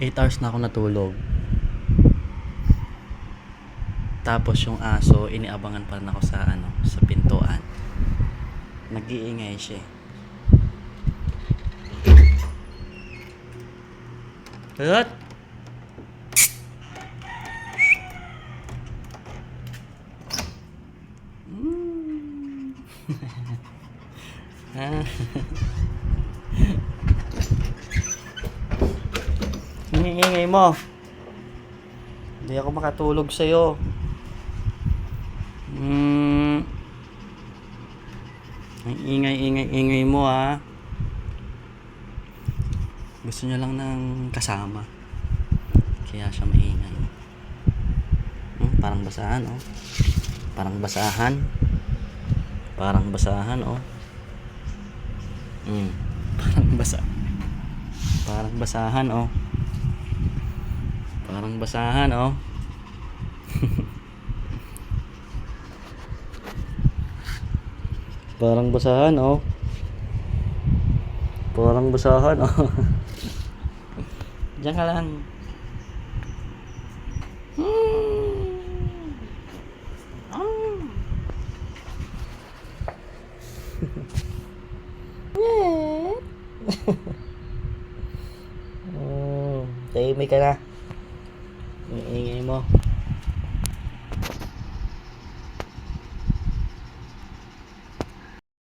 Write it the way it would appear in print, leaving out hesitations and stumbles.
8 hours na ako natulog. Tapos yung aso, iniabangan pa rin ako sa sa pintuan. Nag-iingay siya. What? Ingay mo. Hindi ako makatulog sa'yo. Ang ingay mo ha. Gusto niya lang ng kasama. Kaya siya maingay. Parang basahan oh. Parang basahan. Parang basahan oh. Parang basa. Parang basahan oh. Parang basahan oh. Parang basahan oh. Parang basahan oh. Diyan ka lang. Tahimik ka na. Ingay mo.